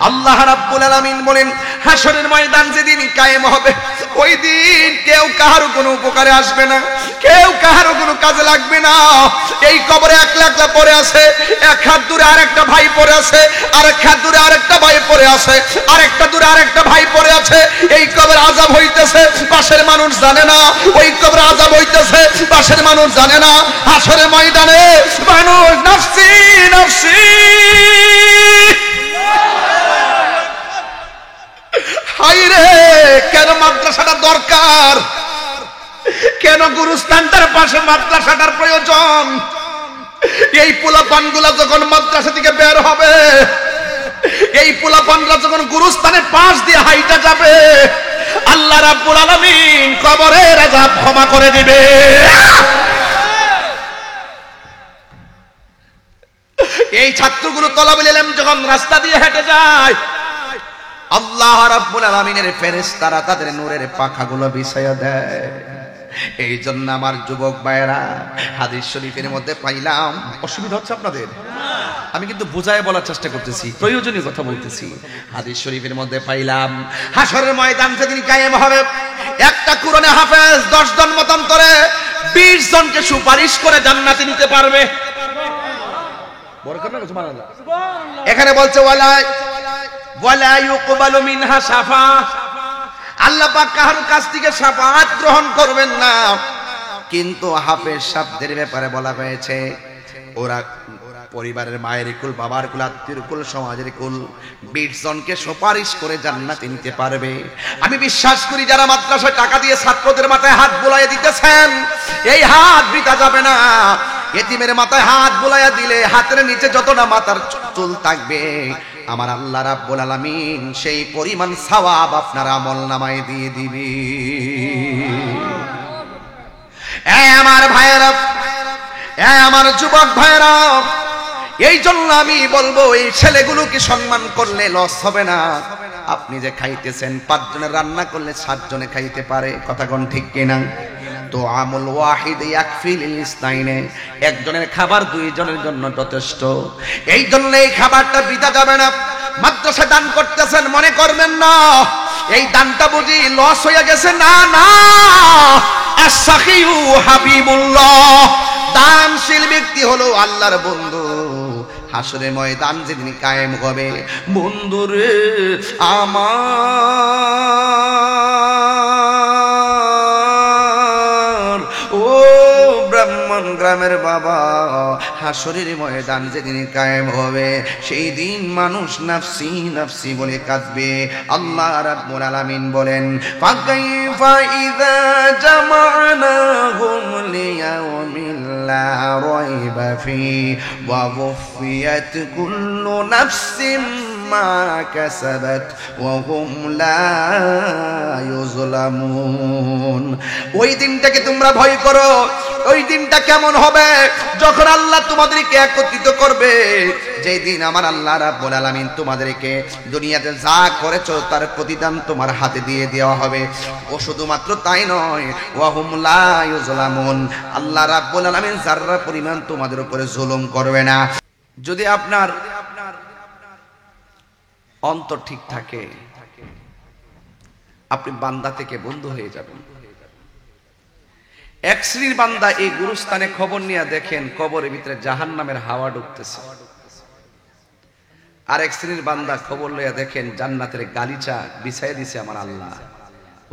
আল্লাহ রাব্বুল আলামিন বলেন হাশরের ময়দান যেদিন কায়েম হবে ওই দিন কেউ কারো কোনো উপকারে আসবে না, কেউ কারো কোনো কাজে লাগবে না। এই কবরে একলা একলা পড়ে আছে, এক হাত দূরে আরেকটা ভাই পড়ে আছে, আরেক হাত দূরে আরেকটা ভাই পড়ে আছে, আরেকটা দূরে আরেকটা ভাই পড়ে আছে। এই কবরে আযাব হইতেছে, পাশের মানুষ জানে না। ওই কবরে আযাব হইতেছে, পাশের মানুষ জানে না। হাশরের ময়দানে মানুষ নাফসি নাফসি। হায়রে কেন মাদ্রাসাটা দরকার, কেন গুরুস্থানটার পাশে মাদ্রাসাটার প্রয়োজন? এই পোলাপানগুলা যখন মাদ্রাসা থেকে বের হবে, এই পোলাপানরা যখন গুরুস্থানের পাশ দিয়ে হাইটা যাবে, আল্লাহ রাব্বুল আলামিন কবরের আযাব ক্ষমা করে দিবে। এই ছাত্রগুলো তলাবুল ইলম যখন রাস্তা দিয়ে হেঁটে যায়, আল্লাহ রাব্বুল আলামিনের ফেরেশতারা তাদের নূরের পাখাগুলো বিছায়া দেয়। এই জন্য আমার যুবক ভাইরা হাদিস শরীফের মধ্যে পাইলাম, অসুবিধা হচ্ছে আপনাদের? আমি কিন্তু বুঝায় বলার চেষ্টা করতেছি, প্রয়োজনীয় কথা বলতেছি। হাদিস শরীফের মধ্যে পাইলাম হাশরের ময়দান যেদিন কায়েম হবে, একটা কোরআনে হাফেজ 10 জন মতান্তরে 20 জনকে সুপারিশ করে জান্নাতে নিতে পারবে। বরকত না সুবহানাল্লাহ। এখানে বলছে ওয়ালা ইউকবালু মিনহা শাফা, আল্লাহ পাক কারো কাছ থেকে শাফাআত গ্রহণ করবেন না। কিন্তু হাফেজ শব্দের ব্যাপারে বলা হয়েছে ওরা পরিবারের মায়ের কুল, বাবার কুল, আত্মীয় কুল, সমাজের কুল 20 জনকে সুপারিশ করে জান্নাতে নিতে পারবে। আমি বিশ্বাস করি যারা মাদ্রাসায় টাকা দিয়ে ছাত্রদের মাথায় হাত বুলাইয়া দিতেছেন, এই হাত বৃথা যাবে না। এতিমের মাথায় হাত বুলাইয়া দিলে হাতের নিচে যতটা মাথার চুল থাকবে, আমার আল্লাহ রাব্বুল আলামিন সেই পরিমাণ সওয়াব আপনার আমলনামায় দিয়ে দিবে। আমার ভাইয়েরা, আমার যুবক ভাইয়েরা, এই জন্য আমি বলবো এই ছেলেগুলোকে সম্মান করলে লস হবে না। আপনি যে খাইতেছেন 5 জনের রান্না করলে 7 জনে খাইতে পারে, কথা কোন ঠিক কিনা? তো আমল ওয়াহিদ ইয়াকফি লিল ইসনাইনে, একজনের খাবার 2 জনের জন্য যথেষ্ট। এই জন্য এই খাবারটা বৃথা যাবে না। মাদ্রাসা দান করতেছেন মনে করবেন না এই দানটা বুঝি লস হয়ে গেছে, না না। আস-সাখিউ হাবিবুল্লাহ, দানশীল ব্যক্তি হলো আল্লাহর বন্ধু। হাশরের ময়দান যেদিন কায়েম হবে, বন্ধুরে আমার ও ব্রাহ্মণ গ্রামের বাবা, হাশরের ময়দান যেদিন কায়েম হবে, সেই দিন মানুষ নাফসি নাফসি বলে কাঁদবে। আল্লাহ রাব্বুল আলামিন বলেন ফাকাইফা ইযা জামা'নাহুম লিয়াউমিন লা রাইবা ফি ওয়া ওয়ুফিয়াত কুল্লু নাফসিন মা কাসাবাত ওয়া হুম লা ইউযলামুন। ওই দিনটাকে তোমরা ভয় করো। ওই দিনটা কেমন হবে? যখন আল্লাহ তোমাদেরকে একত্রিত করবে, যেই দিন আমার আল্লাহ রাব্বুল আলামিন তোমাদেরকে দুনিয়াতে যা করেছো তার প্রতিদান তোমার হাতে দিয়ে দেওয়া হবে। ও শুধুমাত্র তাই নয়, ওয়া হুম লা ইউযলামুন, আল্লাহ রাব্বুল আলামিন যারা পরিমাণ তোমাদের উপরে জুলুম করবে না। যদি আপনার অন্তর ঠিক থাকে, আপনি বান্দা থেকে বন্ধু হয়ে যাবেন। এক শ্রেণীর বান্দা এই গুরুস্থানে খবর নিয়ে দেখেন কবরের ভিতরে জাহান্নামের হাওয়া ঢুকতেছে। আর এক শ্রেণীর বান্দা খবর লইয়া দেখেন জান্নাতের গালিচা বিছাইয়া দিছে আমার আল্লাহ,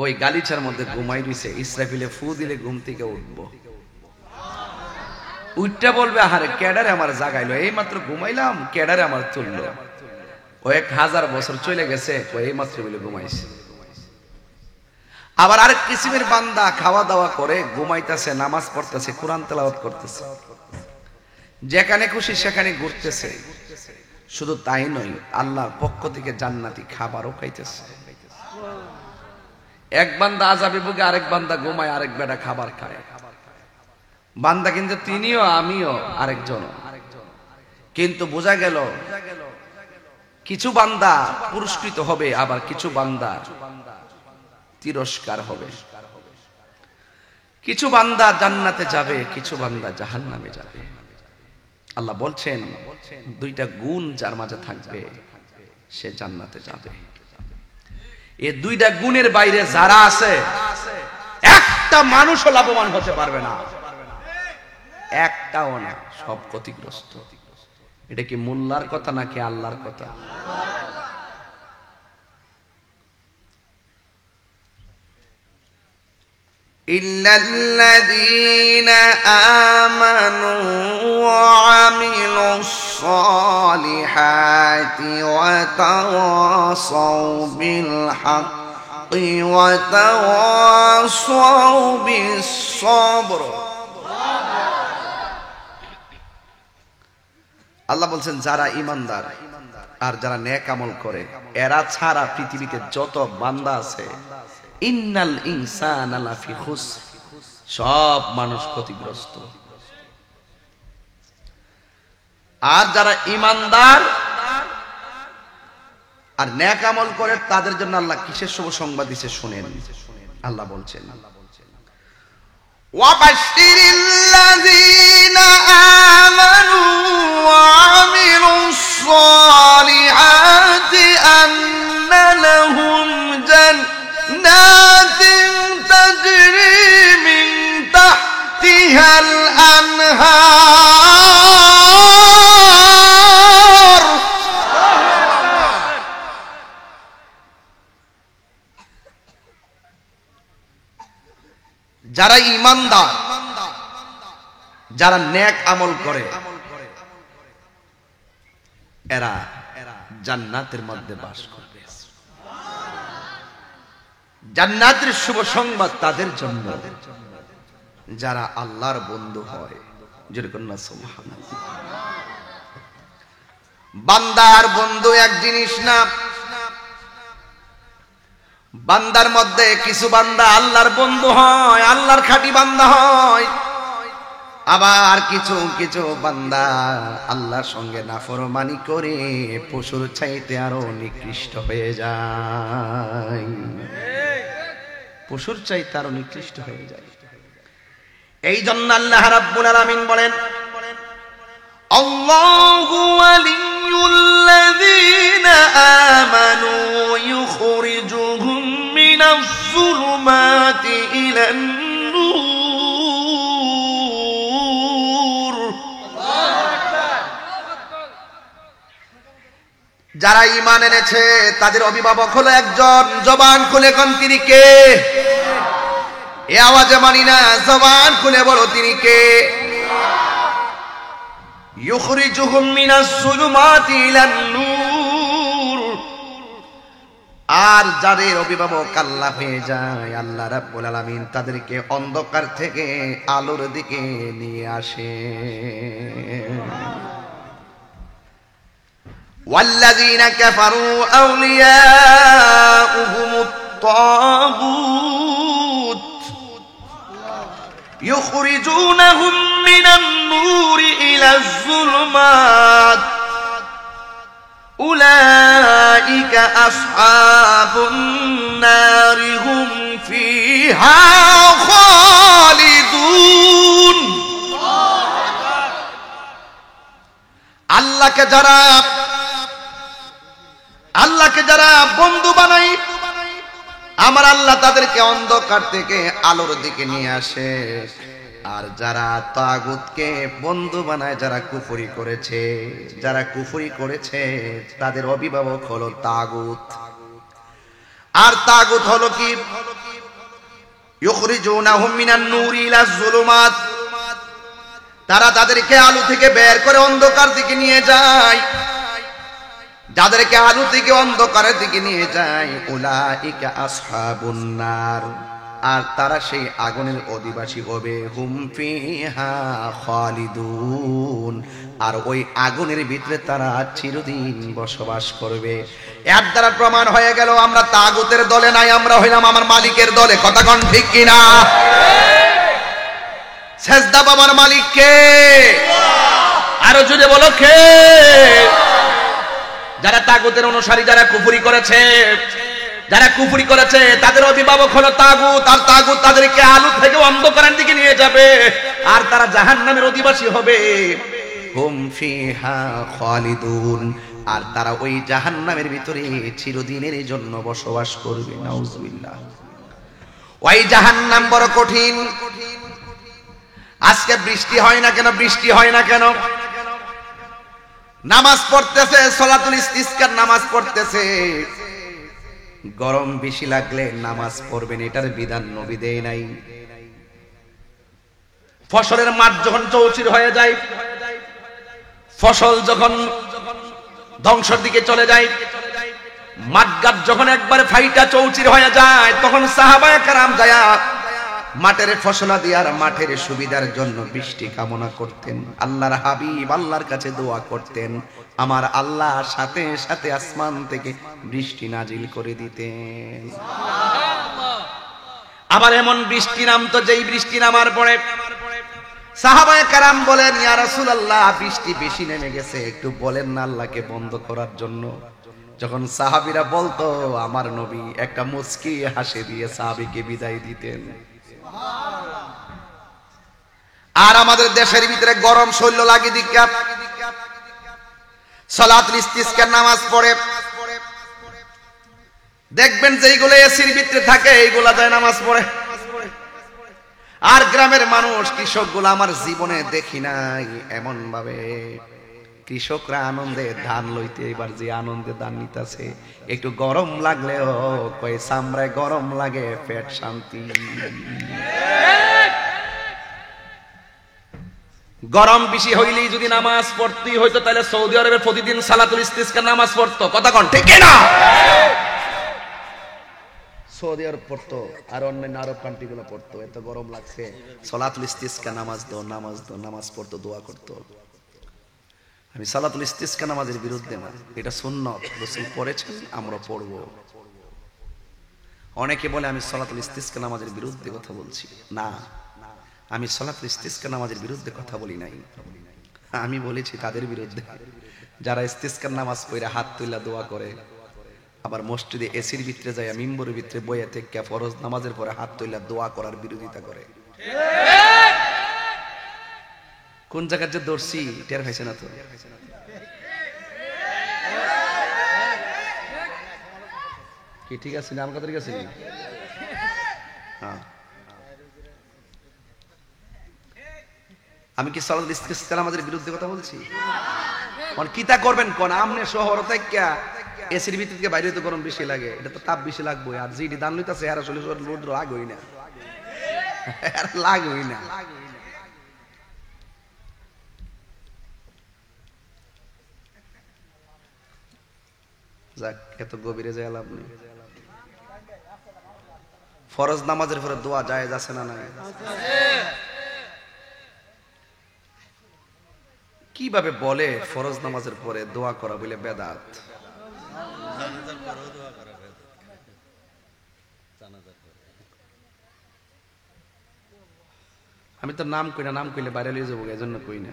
ওই গালিচার মধ্যে ঘুমাই দিছে। ইসরাফিলে ফু দিলে ঘুম থেকে উঠবো, উঠটা বলবে আহারে ক্যাডারে আমার জাগাইলো, এই মাত্র ঘুমাইলাম, ক্যাডারে আমার তুললো। ও 1000 বছর চলে গেছে, ও এই মাত্র বলে ঘুমাইছে। আবার আরেক কিসিমের বান্দা খাওয়া দাওয়া করে ঘুমাইতেছে, নামাজ পড়তেছে, কোরআন তেলাওয়াত করতেছে, যেখানে খুশি সেখানে ঘুরতেছে। শুধু তাই নয়, আল্লাহর পক্ষ থেকে জান্নাতি খাবারও খাইতেছে। এক বান্দা আযাবে ভোগে, আরেক বান্দা ঘুমায়, আরেক বেটা খাবার খায়। বান্দা কিন্তু তিনিও, আমিও, আরেকজন। কিন্তু বোঝা গেল কিছু বান্দা পুরস্কৃত হবে, আবার কিছু বান্দা তিরস্কার হবে। কিছু বান্দা জান্নাতে যাবে, কিছু বান্দা জাহান্নামে যাবে। আল্লাহ বলছেন 2টা গুণ যার মাঝে থাকবে, সে জান্নাতে যাবে। এই দুইটা গুণের বাইরে যারা আছে একটা মানুষও লাভবান হতে পারবে না, একটাও না, সব ক্ষতিগ্রস্ত। এটা কি মোল্লার কথা নাকি আল্লাহর কথা? ইল্লাল্লাযীনা আমানু ওয়া আমিলুস সালিহাতি ওয়া তাওয়াসাউ বিল হাক্কি ওয়া তাওয়াসাউ বিস সবর। আল্লাহ বলছেন যারা ঈমানদার আর যারা নেক আমল করে এরা ছাড়া পৃথিবীতে যত বান্দা আছে ইন্নাল ইনসানা লাফি খুসর, সব মানুষ ক্ষতিগ্রস্ত। আর যারা ঈমানদার আর নেক আমল করে তাদের জন্য আল্লাহ কিসের শুভ সংবাদ দিয়েছে শুনেন। আল্লাহ বলছেন ওয়াবাশশিরিল্লাযীনা আমানু ওয়া আমিলুস সালিহাতি আন্না লাহুম জান্নাতিন তাজরি মিন তাহতিহাল আনহার। যারা ঈমানদার, যারা নেক আমল করে এরা জান্নাতের মধ্যে বাস করবে। জান্নাতের শুভ সংবাদ তাদের জন্য যারা আল্লাহর বন্ধু হয়। যেরকম না সুবহানাল্লাহ। বান্দার বন্ধু এক জিনিস না, বান্দার মধ্যে কিছু বান্দা আল্লাহর বন্ধু হয়, আল্লাহর খাঁটি বান্দা হয়, আবার কিছু কিছু বান্দা আল্লাহর সঙ্গে নাফরমানি করে পশুর চাইতে আরো নিকৃষ্ট হয়ে যায়, পশুর চাইতে আরো নিকৃষ্ট হয়ে যায়। এই জন্য আল্লাহ রাব্বুল আলামিন বলেন আল্লাহু ওয়ালিয়ুল্লাযীনা আমানু ইউখরিজুহুম মিনাজ যুলুমাতি ইলান নূর। যারা ঈমান এনেছে তাদের অভিভাবক হলো একজন, জবান খুলে কোন তিনি কে? এ আওয়াজে মানি না, জবান খুলে বলো তিনি কে? ইউখরিজুহুম মিনাজ যুলুমাতি ইলান নূর। আর যাদের অভিভাবক আল্লাহ হয়ে যায়, আল্লাহ রাব্বুল আলামিন তাদেরকে অন্ধকার থেকে আলোর দিকে নিয়ে আসে। ওয়াল্লাযীনা কাফারু আউলিয়াউহুমুত তাগুত ইউখরিজুনাহুম মিনান নূরি ইলাজ যুলুমাত উলাইকা আসহাবুন নারি হুম ফিহা খালিদুন। আল্লাহকে যারা বন্ধু বানাই, আমার আল্লাহ তাদেরকে অন্ধকার থেকে আলোর দিকে নিয়ে আসে। আর যারা তাগুতকে বন্ধু বানায়, যারা কুফরি করেছে তাদের অভিভাবক হলো তাগুত। আর তাগুত হলো কি? ইউখরিজুনাহুম মিনান নূরি ইলাজ যুলুমাত, তারা তাদেরকে আলো থেকে বের করে অন্ধকার দিকে নিয়ে যায়, যাদেরকে আলো থেকে অন্ধকারের দিকে নিয়ে যায় উলাইকা আসহাবুন নার, আর তারা সেই আগুনের অধিবাসী হবে। হুম ফিহা খালিদুন, আর ওই আগুনের ভিতরে তারা চিরদিন বসবাস করবে। এর দ্বারা প্রমাণ হয়ে গেল আমরা তাগুতের দলে নাই, আমরা হইলাম আমার মালিকের দলে। কথা কোন ঠিক কিনা? সেজদা বাবার মালিক কে? আরো জোরে বলো কে? যারা তাগুতের অনুসারী, যারা কুফরি করেছে তাদের অভিভাবক হলো তাগুত, আর তাগুত তাদেরকে আলো থেকে অন্ধকারের দিকে নিয়ে যাবে, আর তারা জাহান্নামের অধিবাসী হবে। হুম ফিহা খালিদুন, আর তারা ওই জাহান্নামের ভিতরে চিরদিনের জন্য বসবাস করবে। নাউজুবিল্লাহ। ওই জাহান্নাম বড় কঠিন। আজকে বৃষ্টি হয় না কেন? বৃষ্টি হয় না কেন? নামাজ পড়তেছে, সালাতুল ইস্তিসকার নামাজ পড়তেছে, গরম বেশি লাগলে নামাজ পড়বেন, এটার বিধান নবী দেয় নাই। ফসলের মাঠ যখন চৌচির হয়ে যায়, ফসল যখন ধ্বংসের দিকে চলে যায়, মাঠঘাট যখন একবারে ফাইটা চৌচির হয়ে যায়, তখন সাহাবায়ে কেরাম যায়া মাঠের ফসলাদি আর মাঠের সুবিধার জন্য বৃষ্টি কামনা করতেন। আল্লাহর হাবিব আল্লাহর কাছে দোয়া করতেন, আমার আল্লাহ সাথে সাথে আসমান থেকে বৃষ্টি নাজিল করে দিতেন। আবার এমন বৃষ্টি নামতো, যেই বৃষ্টি নামার পরে সাহাবায়ে কেরাম বলেন, ইয়া রাসূলুল্লাহ, বৃষ্টি বেশি নেমে গেছে, একটু বলেন না আল্লাহকে বন্ধ করার জন্য। যখন সাহাবীরা বলতো, আমার নবী একটা মুচকি হাসি দিয়ে সাহাবীকে বিদায় দিতেন। আর আমাদের দেশের ভিতরে গরম শৈল লাগে দিকা সালাতুল ইস্তিসকার নামাজ পড়ে, দেখবেন যে এইগুলো এসির ভিতরে থাকে, এইগুলা যায় নামাজ পড়ে। আর গ্রামের মানুষ, কৃষকগুলো আমার জীবনে দেখি নাই এমন ভাবে। কৃষকরা আনন্দে ধান লইতে, এবার যে আনন্দে ধান নিতেছে, একটু গরম লাগলেও কয় চামড়ায় গরম লাগে, পেট শান্তি। গরম বেশি হইলেই যদি নামাজ পড়তেই হইতো, তাহলে সৌদি আরবের প্রতিদিন সালাতুল ইস্তিসকার নামাজ পড়তো। কথা কোন ঠিক না? সৌদি আরব পড়তো, আর অন্যান্য আরব কান্ট্রি গুলো পড়তো। এত গরম লাগছে, সালাতুল ইস্তিসকার নামাজ দাও, নামাজ দাও, নামাজ পড়তো, দোয়া করতো। আমি সালাতুল ইস্তিসকার নামাজের বিরুদ্ধে না, এটা সুন্নাত, রাসূল পড়েছেন, আমরা পড়বো। অনেকে বলে আমি সালাতুল ইস্তিসকার নামাজের বিরুদ্ধে কথা বলছি। না, আমি সালাতুল ইস্তিসকার নামাজের বিরুদ্ধে কথা বলি নাই। আমি বলেছি তাদের বিরুদ্ধে যারা ইস্তিসকার নামাজ পড়ে হাত তুইলা দোয়া করে, আবার মসজিদে এসির ভিতরে যায়, মিম্বরের ভিতরে বইয়া থেকে ফরজ নামাজের পরে হাত তুইলা দোয়া করার বিরোধিতা করে। কোন জায়গার যে দর্শি টের খাইছে না তো? কি ঠিক আছে না? আমার কথা ঠিক আছে? হ্যাঁ, আমি কি সালাতুল ইস্তিসকার নামাজের বিরুদ্ধে কথা বলছি? কোন কিতা করবেন কোন? আমনে শহর থেকে এসির ভিতর থেকে বাইরে তো গরম বেশি লাগে, এটা তো তাপ বেশি লাগবে। আর যেটি দান লইতাছে এরা আসলে রোদ লাগই না, লাগই না। যাক, এত গভীরে যায় লাভ নেই। ফরজ নামাজের পরে দোয়া জায়েজ আছে না নাই? কিভাবে বলে ফরজ নামাজের পরে দোয়া করা বলে বেদাত? আমি তো নাম কই না, নাম কইলে বাইরে লিয়ে যাবো, এজন্য কই না।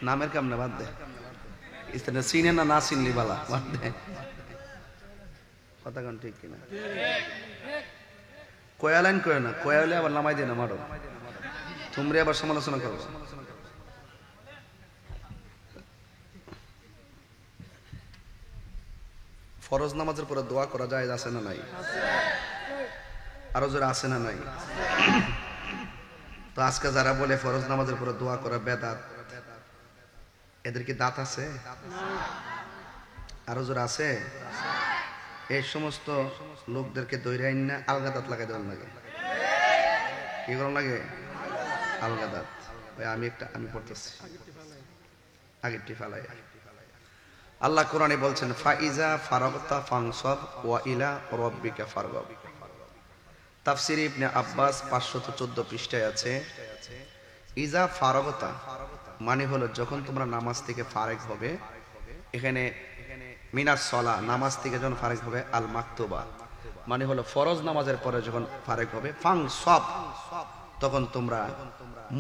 নামের কাম না, বাদ দে। চিনে না, না চিনলি বালা, বাদ দে। কথা কোন ঠিক কিনা? কয়ালাইন কয় না, কয়ালে আবার নামাই দিয়ে না মারো, তোমরা আবার সমালোচনা করো। ফরজ নামাজের পরে দোয়া করা যায় আছে না নাই? আরো যারা আছে না নাই? তো আজকে যারা বলে ফরজ নামাজের পরে দোয়া করা বেদাত, এদের কি দাঁত আছে? আরো যারা আছে, এই সমস্ত লোকদেরকে দৈরে আইন না আলগা দাঁত লাগাই দেওয়ার লাগে। কি করার লাগে? আলগা দাঁত। আমি পড়তেছি, আগেরটি ফালাই। আল্লাহ কোরআনে বলছেন, ফাইজা ফারাগতা ফানসাব ওয়া ইলা রাব্বিকা ফারগাব। তাফসীর ইবনে আব্বাস 514 পৃষ্ঠায় আছে, ইজা ফারাগতা মানে হলো যখন তোমরা নামাজ থেকে ফারেক হবে। এখানে মিনাস সালাহ, নামাজ থেকে যখন ফারেক হবে, আল মাকতুবা মানে হলো ফরজ নামাজের পরে যখন ফারেক হবে, ফানসাব তখন তোমরা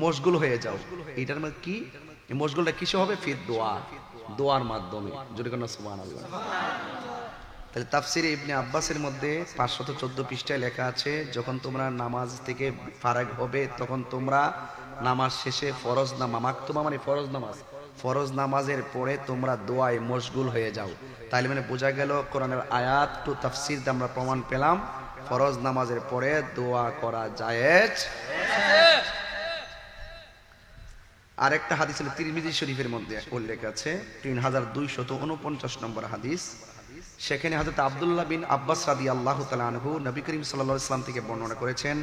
মশগুল হয়ে যাও। এটার মানে কি? এই মশগুলটা কিসে হবে? ফির দোয়া, দোয়ার মাধ্যমে। যদি কোনো সুবহানাল্লাহ। তাহলে তাফসীরে ইবনে আব্বাসের মধ্যে 514 পৃষ্ঠায় লেখা আছে, যখন তোমরা নামাজ থেকে ফারাগ হবে তখন তোমরা নামাজ শেষে ফরজ নামাজ, মাকতুবা মানে ফরজ নামাজ, ফরজ নামাজের পরে তোমরা দোয়ায় মশগুল হয়ে যাও। তাইলে মানে বোঝা গেল কোরআনের আয়াত টু তাফসীর দিয়ে আমরা প্রমাণ পেলাম ফরজ নামাজের পরে দোয়া করা জায়েজ। আরেকটা হাদিস হলো তিরমিজি শরীফের মধ্যে উল্লেখ আছে 3249 নম্বর হাদিস। সেখানে হযরত আব্দুল্লাহ বিন আব্বাস রাদিয়াল্লাহু তাআলা আনহু নবী করিম সাল্লাল্লাহু আলাইহি ওয়াসাল্লাম থেকে বর্ণনা করেছেন,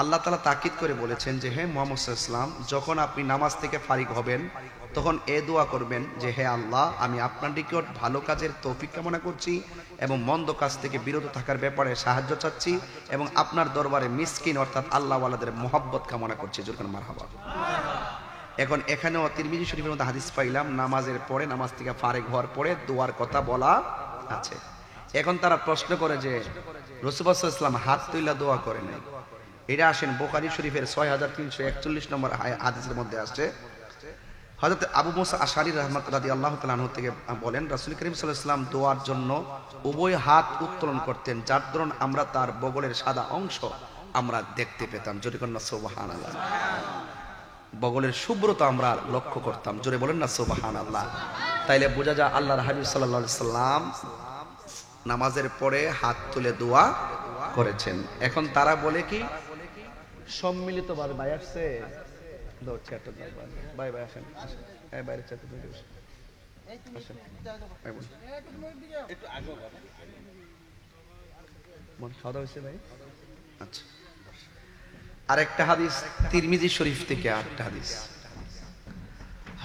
আল্লাহ তাআলা তাকিদ করে বলেছেন যে হে মুহাম্মদ সাল্লাল্লাহু আলাইহি ওয়াসাল্লাম, যখন আপনি নামাজ থেকে ফারিগ হবেন তখন এ দোয়া করবেন যে হে আল্লাহ, আমি আপনার নিকট ভালো কাজের তৌফিক কামনা করছি এবং মন্দ কাজ থেকে বিরত থাকার ব্যাপারে সাহায্য চাচ্ছি এবং আপনার দরবারে মিসকিন অর্থাৎ আল্লাহওয়ালাদের মহব্বত কামনা করছি। জোরকান মারহাবা। এখন এখানেও তিরমিজি শরীফের মধ্যে হাদিস পাইলাম নামাজের পরে, নামাজ থেকে ফারিগ হওয়ার পরে দোয়ার কথা বলা আছে। এখন তারা প্রশ্ন করে যে রাসূলুল্লাহ সাল্লাল্লাহু আলাইহি ওয়াসাল্লাম হাত তুইলা দোয়া করে নাই। এটা আসেন বুখারী শরীফের 6341 নম্বর হাদিসের মধ্যে আসছে। হযরত আবু মুসা আশআরী রাদিয়াল্লাহু তাআলা আনহু থেকে বলেন, রাসূল করিম সাল্লাল্লাহু আলাইহি ওয়াসাল্লাম দোয়ার জন্য উভয় হাত উত্তোলন করতেন, যার দরুন আমরা তার বগলের সাদা অংশ আমরা দেখতে পেতাম। জোরে বলেন না সুবহানাল্লাহ। বগলের শুভ্রতা আমরা লক্ষ্য করতাম। জোরে বলেন না সুবহানাল্লাহ। তাইলে বোঝা যায় আল্লাহর হাবিব সাল্লাল্লাহু আলাইহি সাল্লাম নামাজের পরে হাত তুলে দোয়া করেছেন। এখন তারা বলে কি সম্মিলিতভাবে ভাই আসছে ভাই ভাই আসেন বাইরে চাতে খাওয়া হয়েছে ভাই। আচ্ছা, আরেকটা হাদিস তিরমিজি শরীফ থেকে আরেকটা হাদিস,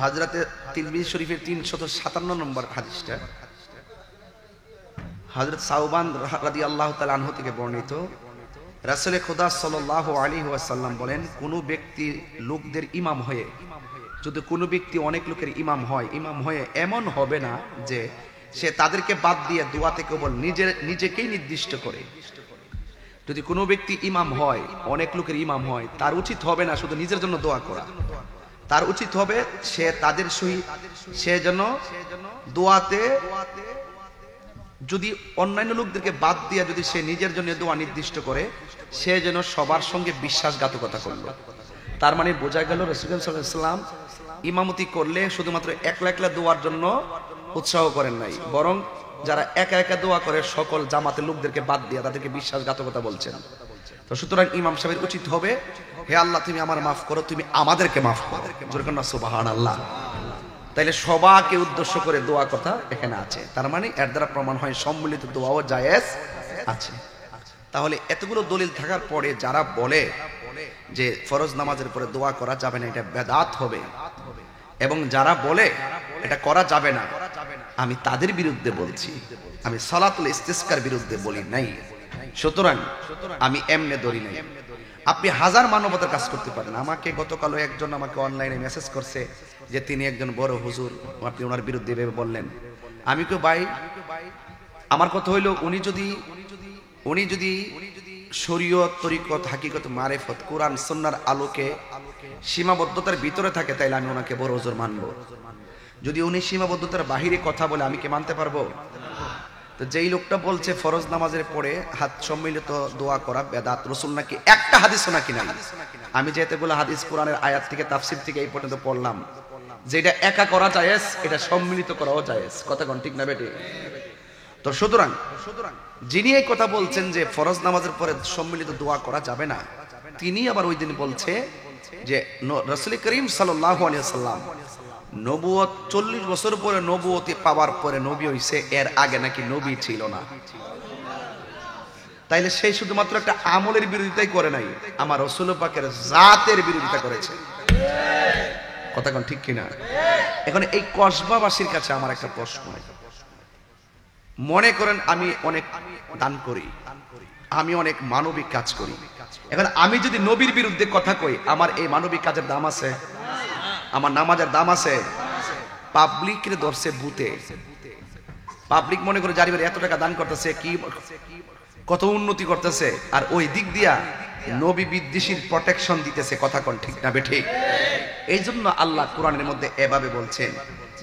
হযরতে তিরমিজি শরীফের 357 নম্বর হাদিসটা হযরত সাওবান রাদিয়াল্লাহু তাআলা আনহু থেকে বর্ণিত। রাসূল খুদা সাল্লাল্লাহু আলাইহি ওয়াসাল্লাম বলেন, কোন ব্যক্তি লোকদের ইমাম হয়ে, যদি কোনো ব্যক্তি অনেক লোকের ইমাম হয়ে এমন হবে না যে সে তাদেরকে বাদ দিয়ে দোয়াতে কেবল নিজেকেই নির্দিষ্ট করে। যদি কোনো ব্যক্তি ইমাম হয়, অনেক লোকের ইমাম হয়, তার উচিত হবে না শুধু নিজের জন্য দোয়া করা, তার উচিত হবে সে তাদের সহিত সে যেন দোয়াতে যদি অন্যান্য লোকদেরকে বাদ দিয়ে যদি সে নিজের জন্য দোয়া নির্দিষ্ট করে, সে যেন সবার সঙ্গে বিশ্বাসঘাতকতা করলো। তার মানে বোঝা গেল রাসূল সাল্লাল্লাহু আলাইহি ওয়াসাল্লাম ইমামতি করলে শুধুমাত্র একলা একলা দোয়ার জন্য উৎসাহ করেন নাই, বরং যারা একা একা দোয়া করে সকল জামাতের লোকদেরকে বাদ দিয়ে তাদেরকে বিশ্বাসঘাতকতা বলছেন। তো সুতরাং ইমাম সাহেবের উচিত হবে, হে আল্লাহ তুমি আমার মাফ করো, তুমি আমাদেরকে মাফ করো। যেরকম না সুবহানাল্লাহ। তাইলে সবাইকে উদ্দেশ্য করে দোয়া কথা এখানে আছে, তার মানে এর দ্বারা প্রমাণ হয় সম্মিলিত দোয়াও জায়েজ আছে। তাহলে এতগুলো দলিল থাকার পরে যারা বলে যে ফরজ নামাজের পরে দোয়া করা যাবে না, এটা বেদাত হবে, এবং যারা বলে এটা করা যাবে না, আমি তাদের বিরুদ্ধে বলছি, আমি সালাতুল ইস্তিসকার বিরুদ্ধে বলি নাই। সুতরাং আমি এমনে ধরি নাই। আপনি হাজার মানবতার কাজ করতে পারেন। আমাকে গতকাল একজন আমাকে অনলাইনে মেসেজ করছে যে তিনি একজন বড় হুজুর, আপনি ওনার বিরুদ্ধে ভেবে বললেন। আমি তো ভাই, আমার কথা হইল উনি যদি শরীয়ত, তরিকত, হাকিকত, মারিফত, কোরআন সুন্নাহর আলোকে সীমাবদ্ধতার ভিতরে থাকে, তাইলে আমি ওনাকে বড় হুজুর মানব। যদি উনি সীমাবদ্ধতার বাহিরে কথা বলে আমি কি মানতে পারবো? তো যেই লোকটা বলছে ফরজ নামাজের পরে হাত সম্মিলিত দোয়া করা বেদাত, রাসূল নাকি একটা হাদিসও নাকি নাই। আমি যেতেগুলো হাদিস কোরআনের আয়াত থেকে তাফসীর থেকে এই পর্যন্ত পড়লাম, যেটা একা করা জায়েজ, এটা সম্মিলিত করাও জায়েজ। কথা কোন ঠিক না বেটি? তো সুতরাং যিনি এই কথা বলছেন যে ফরজ নামাজের পরে সম্মিলিত দোয়া করা যাবে না, তিনি আবার ওই দিন বলছে যে রাসূল করিম সাল্লাল্লাহু আলাইহি ওয়াসাল্লাম নবুয়ত 40 বছর পরে নবুয়তি পাওয়ার পরে নবী হইছে, এর আগে নাকি নবী ছিল না। তাইলে সেই শুধুমাত্র একটা আমলের বিরোধিতাই করে নাই, আমার রাসূল পাকের জাতের বিরোধিতা করেছে। কথা কোন ঠিক কিনা? এখন এই কসবাবাসীর কাছে আমার একটা প্রশ্ন, মনে করেন আমি অনেক দান করি, আমি অনেক মানবিক কাজ করি, এখন আমি যদি নবীর বিরুদ্ধে কথা কই, আমার এই মানবিক কাজের দাম আছে? আমার নামাজের দাম আছে? পাবলিকের দর্শে ভূতে, পাবলিক মনে করে জারিবের এত টাকা দান করতেছে, কি কত উন্নতি করতেছে, আর ওই দিক দিয়া নবী বিদ্বেষীর প্রোটেকশন দিতেছে। কথা কোন ঠিক না বেঠিক? এই জন্য আল্লাহ কোরআনের মধ্যে এভাবে বলছেন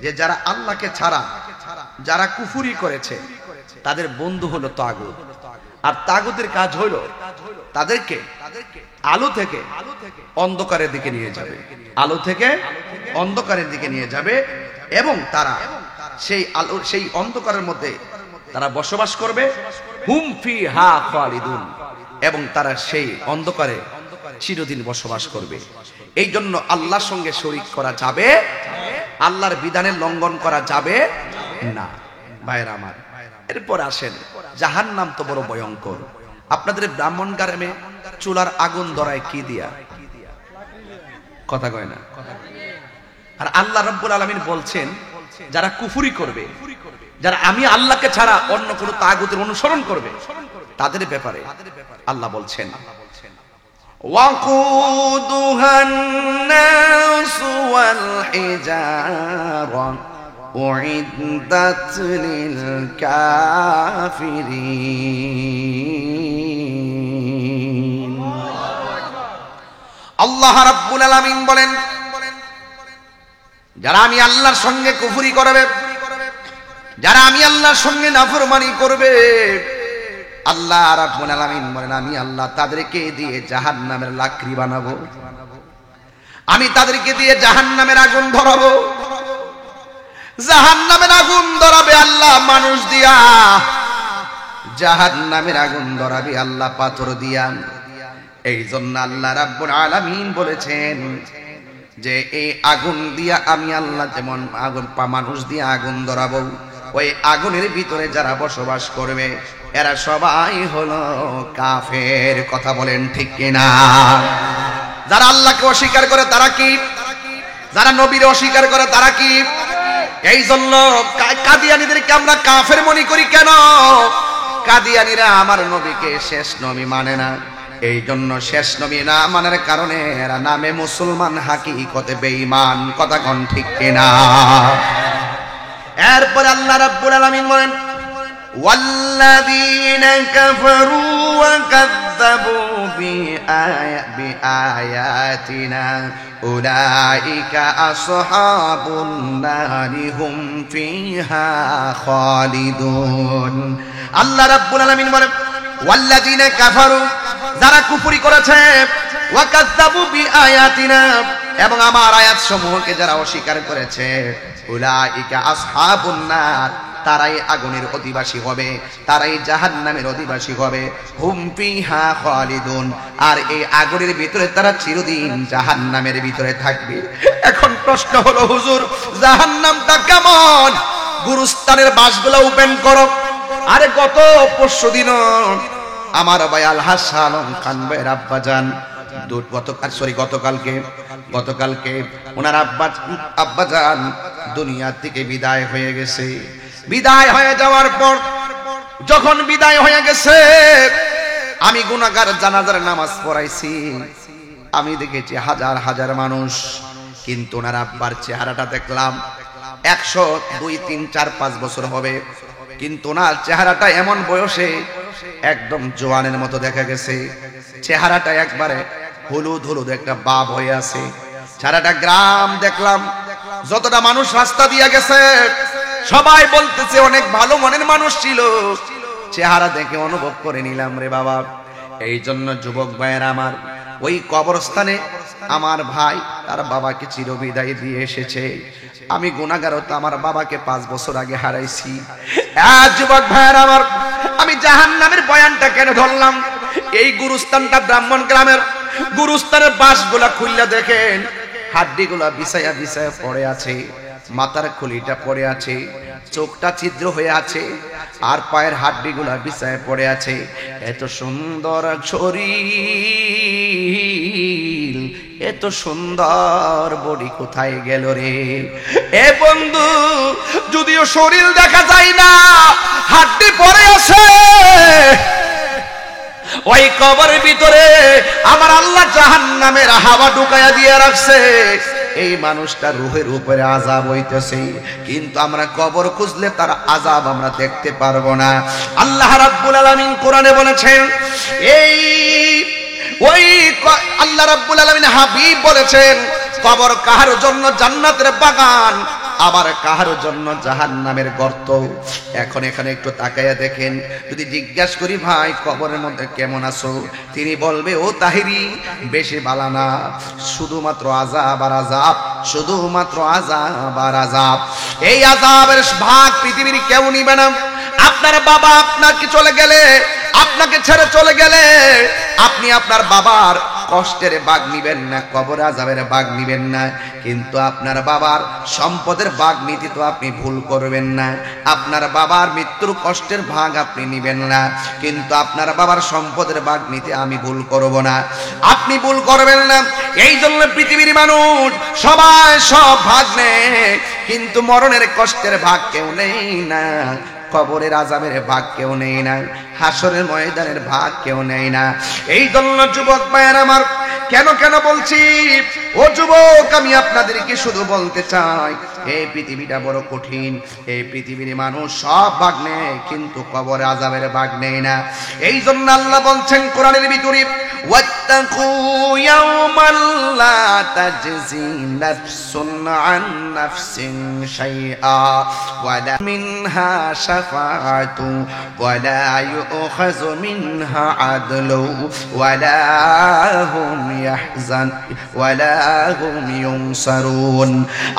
যে যারা আল্লাহকে ছাড়া যারা কুফরি করেছে তাদের বন্ধু হলো তাগুত। আর তাগুতের কাজ হইল তাদেরকে আলো থেকে অন্ধকারের দিকে নিয়ে যাবে, আলো থেকে অন্ধকারের দিকে নিয়ে যাবে এবং তারা সেই আলো সেই অন্ধকারের মধ্যে তারা বসবাস করবে। হুম ফিহা খালিদুন, এবং তারা সেই অন্ধকারে চিরদিন বসবাস করবে। এই জন্য আল্লাহর সঙ্গে শরীক করা যাবে, আল্লাহর বিধানের লঙ্ঘন করা যাবে না। ভাইরা আমার, এরপর আসেন জাহান্নাম তো বড় ভয়ঙ্কর। আপনাদের ব্রাহ্মণ গ্রামে চুলার আগুন ধরায় কি দিয়া? কথা কয় না। আর আল্লাহ রাব্বুল আলামিন বলছেন যারা কুফরি করবে, যারা আমি আল্লাহকে ছাড়া অন্য কোন তাগুতের অনুসরণ করবে, তাদের ব্যাপারে আল্লাহ বলছেন ওয়াকুদুহান নাসু ওয়াল হিজারা উইদ্দাত লিল কাফিরিন। আল্লাহ রাব্বুল আলামিন বলেন যারা আমি আল্লাহর সঙ্গে কুফরি করবে, যারা আমি আল্লাহর সঙ্গে নাফরমানি করবে, আল্লাহ রাব্বুল আলামিন বলেন আমি আল্লাহ তাদেরকে দিয়ে জাহান্নামের লাকড়ি বানাবো, আমি তাদেরকে দিয়ে জাহান্নামের আগুন ধরাবো। জাহান্নামের আগুন ধরাবে আল্লাহ মানুষ দিয়া, জাহান্নামের আগুন ধরাবে আল্লাহ পাথর দিয়া। এই জন্য আল্লাহ রাব্বুল আলামিন বলেছেন যে এই আগুন দিয়া আমি আল্লাহ যেমন আগুন মানুষ দিয়ে আগুন ধরাবো, ওই আগুনের ভিতরে যারা বসবাস করবে এরা সবাই হলো কাফের। কথা বলেন ঠিক কিনা? যারা আল্লাহকে অস্বীকার করে তারা কি? যারা নবীর অস্বীকার করে তারা কি? এই জন্য কাদিয়ানীদেরকে আমরা কাফের মনে করি কেন? কাদিয়ানীরা আমার নবীকে শেষ নবী মানে না, এই জন্য শেষ নবী না মানার কারণে এরা নামে মুসলমান, হাকিকতে বেঈমান। কথা কোন ঠিক কিনা? এরপর আল্লাহ রাব্বুল আলামিন বলেন ওয়াল্লাযীনা কাফারু ওয়া কাযযাবু বিআয়াতিনা উলাইকা আসহাবুন নারি হুম ফিহা খালিদুন। আল্লাহ রাব্বুল আলামিন বলেন ওয়াল্লাযীনা কাফারু, যারা কুফরি করেছে, ওয়া কাযযাবু বিআয়াতিনা, এবং আমার আয়াত সমূহকে যারা অস্বীকার করেছে, উলাইকা আসহাবুন নার, তারাই আগুনের অধিবাসী হবে, তারাই জাহান্নামের অধিবাসী হবে। হুম ফিহা খালিদুন, আর এই আগুনের ভিতরে তারা চিরদিন জাহান্নামের ভিতরে থাকবে। এখন প্রশ্ন হলো হুজুর জাহান্নামটা কেমন? গুরুস্থানের বাসগুলো ওপেন করো। আরে গত পরশুদিন আমার ভাই আলহাজ শাহ আলম খান ভাইয়ের আব্বা যান গতকালকে ওনার আব্বা যান দুনিয়া থেকে বিদায় হয়ে গেছে। বিদায় হয়ে যাওয়ার পর যখন বিদায় হয়ে গেছে, আমি গুনাহগার জানাজার নামাজ পড়াইছি। আমি দেখেছি হাজার হাজার মানুষ, কিন্তু ওনার আব্বার চেহারাটা দেখলাম 100, 2, 3, 4, 5 বছর হবে, কিন্তু ওনার চেহারাটা এমন বয়সে একদম জওয়ানের মতো দেখা গেছে। চেহারাটা একবারে হলুদ হলুদ একটা বাব হয়ে আছে। সারাটা গ্রাম দেখলাম, যতটা মানুষ রাস্তা দিয়ে গেছে সবাই বলতেছে অনেক ভালো মনের মানুষ ছিল। চেহারা দেখে অনুভব করে নিলাম রে বাবা। এই জন্য যুবক ভাইয়েরা আমার, ওই কবরস্থানে আমার ভাই তার বাবাকে চিরবিদায় দিয়ে এসেছে। আমি গুনাহগার, তো আমার বাবাকে 5 বছর আগে হারাইছি। যুবক ভাইয়েরা আমার, আমি জাহান্নামের বয়ানটা কেন ধরলাম? এই গুরুস্থানটা ব্রাহ্মণ গ্রামের। গুরুস্থানের বাঁশগুলা খুললা দেখেন, হাড্ডিগুলা বিছায়া বিছায়া পড়ে আছে, মাথার খুলিটা পড়ে আছে, চোখটা ছিদ্র হয়ে আছে, আর পায়ের হাড্ডিগুলা বিছায়া পড়ে আছে। এত সুন্দর শরীর, এত সুন্দর বডি কোথায় গেল রে? এ বন্ধু, যদিও শরীর দেখা যায় না, হাড্ডি পড়ে আছে। ওই কবরের ভিতরে আমার আল্লাহ জাহান্নামের হাওয়া ঢুকায়া দিয়ে রাখছে। এই মানুষটা রূহের উপরে আযাব হইতেছে, কিন্তু আমরা কবর খুঁজলে তার আযাব আমরা দেখতে পারবো না। আল্লাহ রাব্বুল আলামিন কোরআনে বলেছেন, আল্লাহ রাব্বুল আলামিন হাবিব বলেছেন, কবর কাহার জন্য জান্নাতের বাগান, আবার কাহার জন্য জাহান্নামের গর্ত। এখন এখানে একটু তাকাইয়া দেখেন, যদি জিজ্ঞাসা করি ভাই কবরের মধ্যে কেমন আছো, তিনি বলবে ও তাহিরি বেশি বালা না, শুধুমাত্র আযাব আর আযাব, শুধুমাত্র আযাব আর আযাব। এই আযাবের ভাগ পৃথিবীর কেউ নিবে না। আপনার বাবা আপনাকে চলে গেলে, আপনাকে ছেড়ে চলে গেলে আপনি আপনার বাবার কষ্টের ভাগ নিবেন না, কবর আযাবের ভাগ নিবেন না, কিন্তু আপনার বাবার সম্পদের ভাগ নিতে তো আপনি ভুল করবেন না। আপনার বাবার মৃত্যুর কষ্টের ভাগ আপনি নিবেন না, কিন্তু আপনার বাবার সম্পদের ভাগ নিতে আমি ভুল করব না, আপনি ভুল করবেন না। এই জন্য পৃথিবীর মানুষ সবাই সব ভাগ নেয়, কিন্তু মরণের কষ্টের ভাগ কেউ নেই না, কবরের আযাবের ভাগ কেউ নেই না, হাসরের ময়দানের ভাগ কেউ নেই না। এই জন্য যুবক ভাইয়ের আমার, কেন কেন বলছি, ও যুবক আমি আপনাদেরকে শুধু বলতে চাই, এই পৃথিবীটা বড় কঠিন, এই পৃথিবীর মানুষ সব ভাগ নেয়, কিন্তু কবরের আযাবের ভাগ নেই না। এই জন্য আল্লাহ বলছেন কোরআনের ভিতরে, ওয়াত্তাকু ইয়াওমান লা তাজজি নাফসুন আন নাফসিন শাইআ ওয়ালা মিনহা শাফাআতু ওয়ালা ইউখাযু মিনহা আদলু ওয়ালা হুম ইয়াহজান ওয়ালা হুম ইউনসারুন।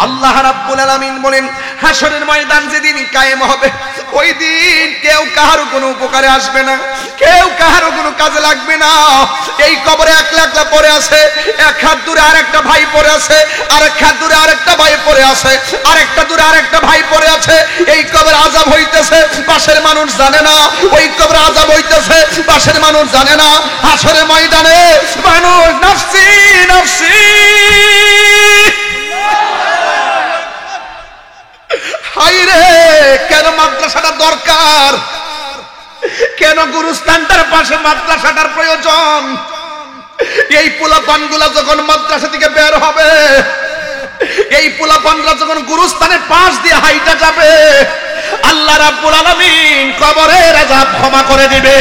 আল্লাহ রাব্বুল আলামিন বলেন, হাসরের ময়দান যেদিন কায়েম হবে, ওই দিন কেউ কাহার কোনো উপকারে আসবে না, কেউ কাহার কোনো কাজে লাগবে না। এই কবরে একলা একলা পড়ে আছে, এক হাত দূরে আরেকটা ভাই পড়ে আছে, আরেক হাত দূরে আরেকটা ভাই পড়ে আছে, আরেকটা দূরে আরেকটা ভাই পড়ে আছে। এই কবরে আযাব হইতেছে, পাশের মানুষ জানে না, ওই কবরে আযাব হইতেছে, পাশের মানুষ জানে না। হাসরের ময়দানে মানুষ নাফসি নাফসি, হায়রে কেন মাদ্রাসাটা দরকার, কেন গুরুস্থানটার পাশে মাদ্রাসাটার প্রয়োজন। এই পোলাপানগুলা যখন মাদ্রাসা থেকে বের হবে, এই পোলাপানরা যখন গুরুস্থানের পাশ দিয়ে হাইটা যাবে, আল্লাহ রাব্বুল আলামিন কবরের আযাব ক্ষমা করে দিবে।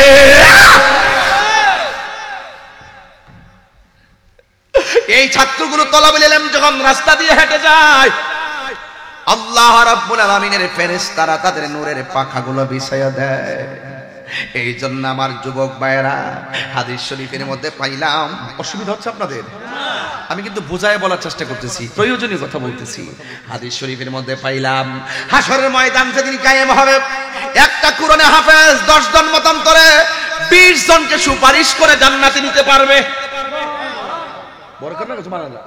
এই ছাত্রগুলো তলাবুল ইলম যখন রাস্তা দিয়ে হেঁটে যায়, আল্লাহ রাব্বুল আলামিনের ফেরেশতারা তাদের নূরের পাখাগুলো বিছায়া দেয়। এই জন্য আমার যুবক ভাইয়েরা, হাদিস শরীফের মধ্যে পাইলাম, অসুবিধা হচ্ছে আপনাদের, আমি কিন্তু বুঝায় বলার চেষ্টা করতেছি, প্রয়োজনীয় কথা বলতেছি। হাদিস শরীফের মধ্যে পাইলাম, হাসরের ময়দান যেদিন কায়েম হবে, একটা কোরআনে হাফেজ 10 জন মতান্তরে 20 জনকে সুপারিশ করে জান্নাতে নিতে পারবে। বরকত না সুবহানাল্লাহ।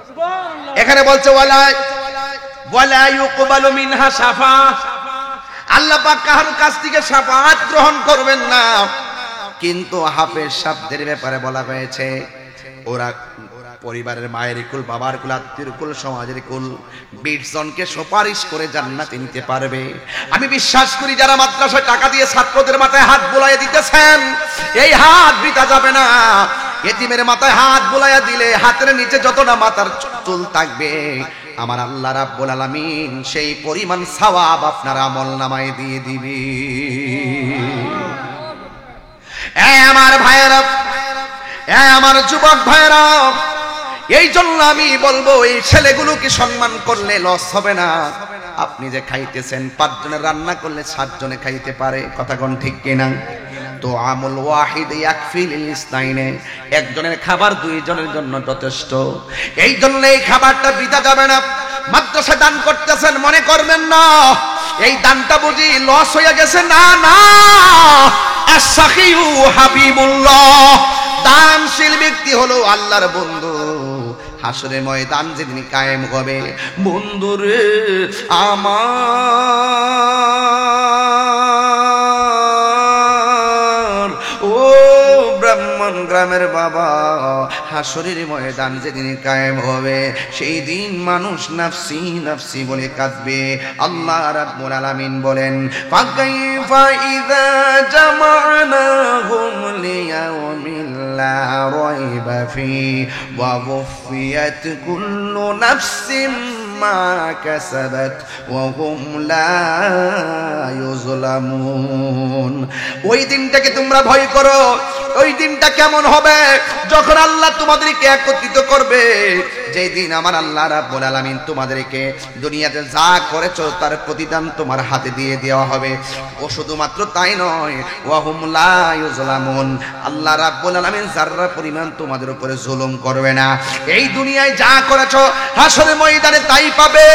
এখানে বলছে ওয়ালা ইউকবালু মিনহা শাফা, আল্লাহ পাক কারো কাছ থেকে শাফাআত গ্রহণ করবেন না, কিন্তু হাফেজ সাহেবদের ব্যাপারে বলা হয়েছে ওরা পরিবারের মায়ের কুল, বাবার কুল, আত্মীয় কুল, সমাজের কুল 20 জনকে সুপারিশ করে জান্নাতে নিতে পারবে। আমি বিশ্বাস করি যারা মাদ্রাসায় টাকা দিয়ে ছাত্রদের মাথায় হাত বুলাইয়া দিতেছেন, এই হাত বৃথা যাবে না। এতিমের মাথায় হাত বুলাইয়া দিলে হাতের নিচে যতটা মাথার চুল থাকবে, আমার আল্লাহ রাব্বুল আলামিন সেই পরিমাণ সওয়াব আপনার আমলনামায় দিয়ে দিবে। আমার ভাইয়েরা, আমার যুবক ভাইয়েরা, এই জন্য আমি বলবো এই ছেলেগুলোকে সম্মান করলে লস হবে না। আপনি যে খাইতেছেন, 5 জনের রান্না করলে 7 জনে খাইতে পারে, কথা কোন ঠিক কিনা? তো আমল ওয়াহিদ ইয়াকফিল ইসনাইনে, একজনের খাবার 2 জনের জন্য যথেষ্ট। এই জন্য এই খাবারটা বৃথা যাবে না। মাদ্রাসা দান করতেছেন মনে করবেন না এই দানটা বুঝি লস হয়ে গেছে, না না, আস-সাখিউ হাবিবুল্লাহ, দানশীল ব্যক্তি হলো আল্লাহর বন্ধু। হাসরের ময়দান যেদিন কায়েম হবে, বন্ধুরে আমার, ও ব্রাহ্মণ গ্রামের বাবা, হাসরের ময়দান যেদিন কায়েম হবে, সেই দিন মানুষ নাফসি নাফসি বলে কাঁদবে। আল্লাহ রাব্বুল আলামিন বলেন, ফাকাইফা ইযা জামা'নাহুম লিয়াউমিন লা রাইবা ফি ওয়া ওয়ুফিয়াত কুল্লু নাফসিন মা কাসাবাত ওয়া হুম লা ইউযলামুন। ওই দিনটাকে তোমরা ভয় করো। ওই দিনটা কেমন হবে? যখন আল্লাহ তোমাদেরকে একত্রিত করবে, যেই দিন আমার আল্লাহ রাব্বুল আলামিন তোমাদেরকে দুনিয়াতে যা করেছো তার প্রতিদান তোমার হাতে দিয়ে দেওয়া হবে। ও শুধুমাত্র তাই নয়, ওয়া হুম লা ইউজলামুন, আল্লাহ রাব্বুল আলামিন যাররা পরিমাণ তোমাদের উপরে জুলুম করবে না। এই দুনিয়ায় যা করেছো হাসরের ময়দানে তাই পাবে।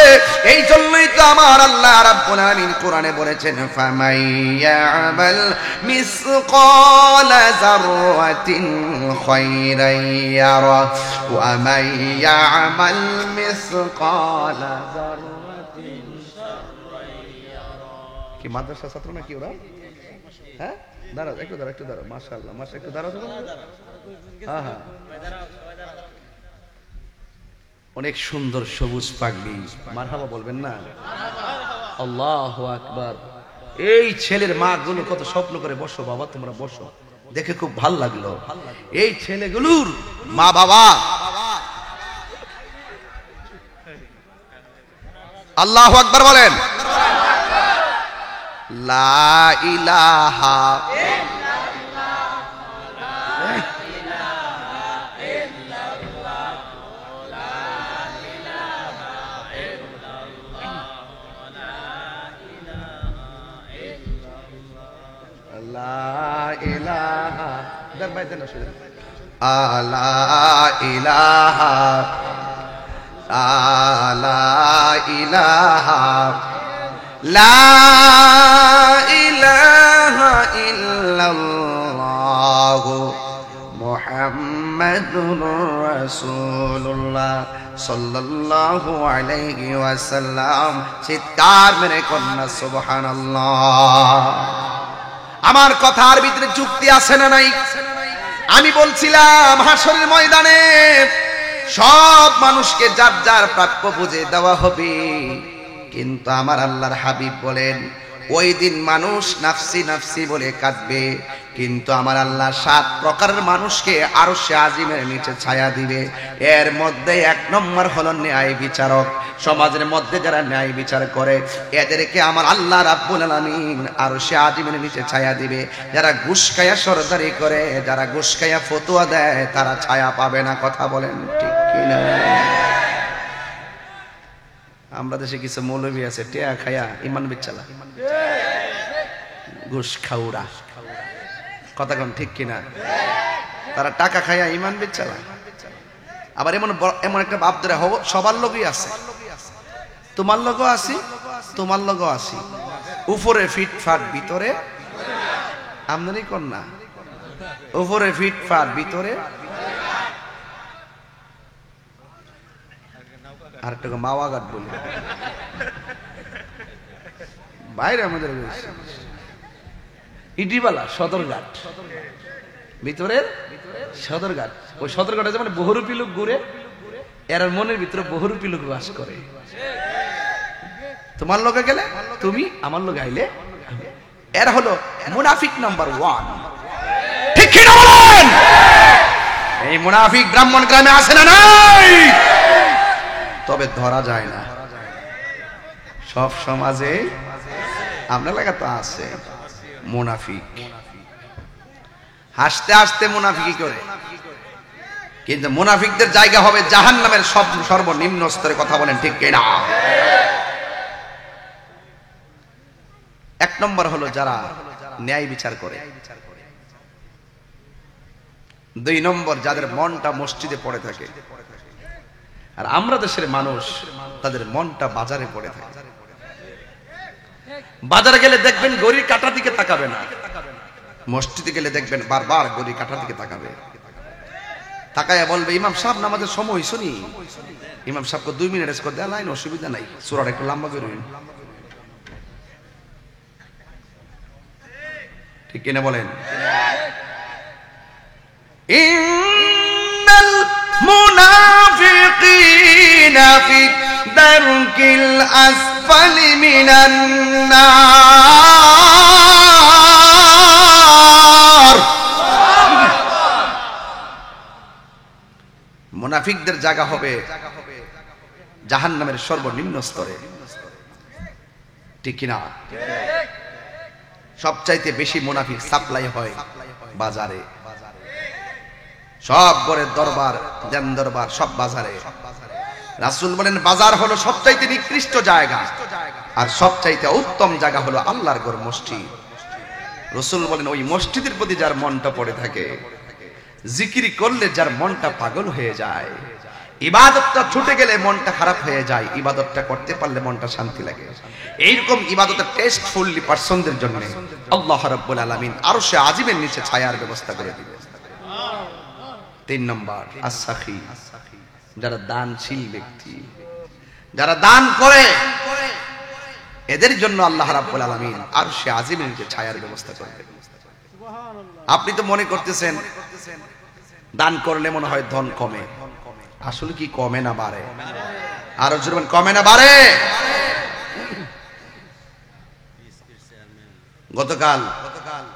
এই জন্যই তো আমার আল্লাহ রাব্বুল আলামিন কোরআনে বলেছেন, ফামাইয়ামাল মিসকালা যাররাতিন খায়রান ইয়ারা ওয়া মাইয়ামাল মিসকালা যাররাতিন শাররান ইয়ারা। কি মাদ্রাসা ছাত্র নাকি ওরা? হ্যাঁ, দাঁড়াও একটু দাঁড়াও। মাশাআল্লাহ, একটু দাঁড়াও। হ্যাঁ, অনেক সুন্দর সবুজ পাগড়ি, মারহাবা বলবেন না? আল্লাহু আকবার। এই ছেলের মা গুলো কত স্বপ্ন করে, বসো বাবা তোমরা বসো, দেখে খুব ভাল লাগলো। এই ছেলেগুলোর মা বাবা আল্লাহু আকবার বলেন। লা ইলাহা মুহাম্মাদুর রাসূলুল্লাহ সাল্লাল্লাহু আলাইহি ওয়াসাল্লাম। চিৎকার মেরে কন্যা সুবহানাল্লাহ। আমার কথার ভিতরে যুক্তি আছে না নাই? আমি বলছিলাম হাসরের ময়দানে সব মানুষকে যার যার প্রাপ্য বুঝে দেওয়া হবে, কিন্তু আমার আল্লাহর হাবিব বলেন ওই দিন মানুষ নাফসি নাফসি বলে কাঁদবে, কিন্তু আমার আল্লাহ 7 প্রকারের মানুষকে আরশে আজিমের নিচে ছায়া দিবে। এর মধ্যে 1 নম্বর হলো ন্যায় বিচারক। সমাজের মধ্যে যারা ন্যায় বিচার করে এদেরকে আমার আল্লাহ রাব্বুল আলামিন আরশে আজিমের নিচে ছায়া দিবে। যারা ঘুষ খায়া সরদারি করে, যারা ঘুষ খায়া ফতোয়া দেয়, তারা ছায়া পাবে না। কথা বলেন ঠিক কিনা? আমরা দেশে কিছু মৌলবী আছে টেয়া খায়া ইমান বেচালা, ঘুষ খাউরা। কথা কোন ঠিক কিনা? তারা টাকা খায়া ইমান বেচালা। আবার এমন একটা বাপ ধরে সবার লগই আছে, তোমার লগও আছি, তোমার লগও আছি, উপরে ফিটফাট ভিতরে আমদানি কর না, উপরে ফিটফাট ভিতরে। আর একটা মাওয়াঘাট বলি বাইরে আমাদের ইটিবালা সদরঘাট, ভিতরের সদরঘাট। ওই সদরঘাটে যেমন বহুরূপী লোক ঘুরে, এর মনের ভিতরে বহুরূপী লোক বাস করে। তোমার লোকে গেলে তুমি, আমার লোক আইলে এর হলো মুনাফিক নাম্বার 1। ঠিক কি না বলেন? এই মুনাফিক ব্রাহ্মণ গ্রামে আসে না নাই? তবে ধরা যায় না। সব সমাজে আমরা লাগা তো আছে মুনাফিক। হাসতে হাসতে মুনাফিকি করে, কিন্তু মুনাফিকদের জায়গা হবে জাহান্নামের সর্বনিম্ন স্তরে। কথা বলেন ঠিক কিনা? 1 নম্বর হলো যারা ন্যায় বিচার করে। 2 নম্বর যাদের মনটা মসজিদে পড়ে থাকে। আর আমরা দেশের মানুষ, তাদের মনটা বাজারে পড়ে থাকে। বাজারে গেলে দেখবেন গড়ির কাটার দিকে তাকাবে না, মসজিদে গেলে দেখবেন বারবার গড়ির কাটার দিকে তাকাবে। তাকায়া বলবে, ইমাম সাহেব নামাজের সময় শুনি, ইমাম সাহেবকে 2 মিনিট রেস্ট করে দেয়া লাইন, অসুবিধা নাই, সূরাটা একটু লম্বা করুন। ঠিক কিনা বলেন? ইন্নাল মুনাফিকিনা ফি দারকিল আসফালি মিনান নার। মুনাফিকদের জায়গা হবে জাহান্নামের সর্বনিম্ন স্তরে। ঠিক কিনা? সবচাইতে বেশি মুনাফিক সাপ্লাই হয় বাজারে। সব গড়ের দরবার, দেন দরবার সব বাজারে। রাসূল বলেন বাজার হলো সবচাইতে নিকৃষ্ট জায়গা, আর সবচাইতে উত্তম জায়গা হলো আল্লাহর ঘর মসজিদ। রাসূল বলেন ওই মসজিদের প্রতি যার মনটা পড়ে থাকে, জিকির করলে যার মনটা পাগল হয়ে যায়, ইবাদতটা ছুটে গেলে মনটা খারাপ হয়ে যায়, ইবাদতটা করতে পারলে মনটা শান্তি লাগে। এইরকম ইবাদতের টেস্টফুলি পারসনদের জন্য আল্লাহ রাব্বুল আলামিন আরশে আজিমের নিচে ছায়ার ব্যবস্থা করে দিবেন। 3 নম্বর as-সাখী, যারা দানশীল ব্যক্তি, যারা দান করে, এদের জন্য আল্লাহ রাব্বুল আলামিন আরশে আজিমের নিচে ছায়ার ব্যবস্থা করবেন। আপনি তো মনে করতেছেন দান করলে মনে হয় ধন কমে, আসলে কি কমে না বাড়ে? আরো জোরে বলেন, কমে না বাড়ে? গতকাল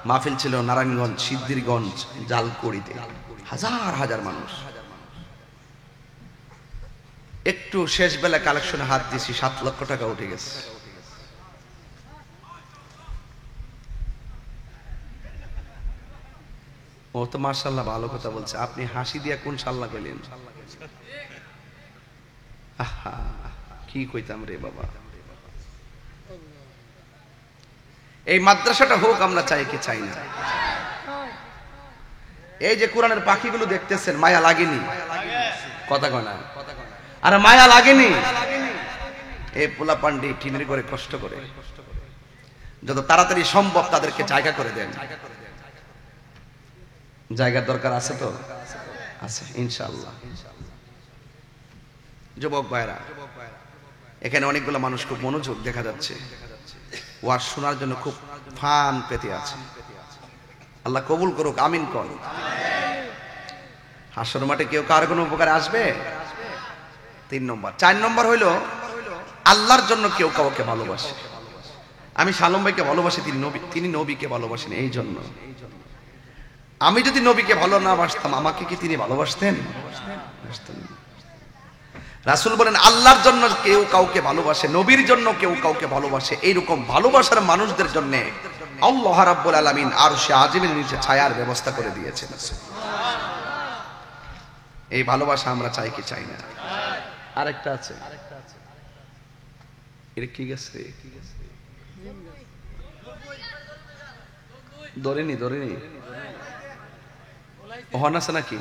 মাহফিল ছিল নারায়ণগঞ্জ, সিদ্ধিরগঞ্জ, জালকুড়িতে, হাজার হাজার মানুষ। একটু শেষ বেলা কালেকশনে হাত দিয়েছি, 7 লক্ষ টাকা উঠে গেছে। ও তো মাশাআল্লাহ ভালো কথা বলছে, আপনি হাসি দিয়া কোন সাল্লাহ কইলেন? আহা, কি কইতাম রে বাবা। এই মাদ্রাসাটা হোক, আমরা চাই কি চাই না? এই যে কোরআনের পাখিগুলো দেখতেছেন, মায়া লাগেনি? কথা কয় না? আর মায়া লাগেনি? এই পোলা পান্ডি টিনের করে কষ্ট করে, যত তাড়াতাড়ি সম্ভব তাদেরকে জায়গা করে দেন। জায়গার দরকার আছে তো? আছে ইনশাআল্লাহ। যুবক ভাইরা, এখানে অনেকগুলো মানুষ খুব মনোযোগ দেখা যাচ্ছে, ওয়াজ শোনার জন্য খুব ফান পেতে আছে। আল্লাহ কবুল করুক, আমিন কর। হাসর মাঠে কেউ কার কোনো উপকার আসবে? 3 নম্বর। 4 নম্বর হইলো আল্লাহর জন্য কেউ কাউকে ভালোবাসে। আমি সালম ভাইকে ভালোবাসি, তিনি নবীকে ভালোবাসেন। এই জন্য আমি যদি নবীকে ভালো না বাসতাম, আমাকে কি তিনি ভালোবাসতেন? রাসূল বলেন আল্লাহর জন্য কেউ কাউকে ভালোবাসে, নবীর জন্য কেউ কাউকে ভালোবাসে। এইরকম ভালোবাসার মানুষদের জন্য আল্লাহ রাব্বুল আলামিন আরশে আজিমের নিচে ছায়ার ব্যবস্থা করে দিয়েছেন। এই ভালোবাসা আমরা চাই কি চাই না? আরেকটা আছে, এটা কি গেছে? ধরেনি হন আছে নাকি?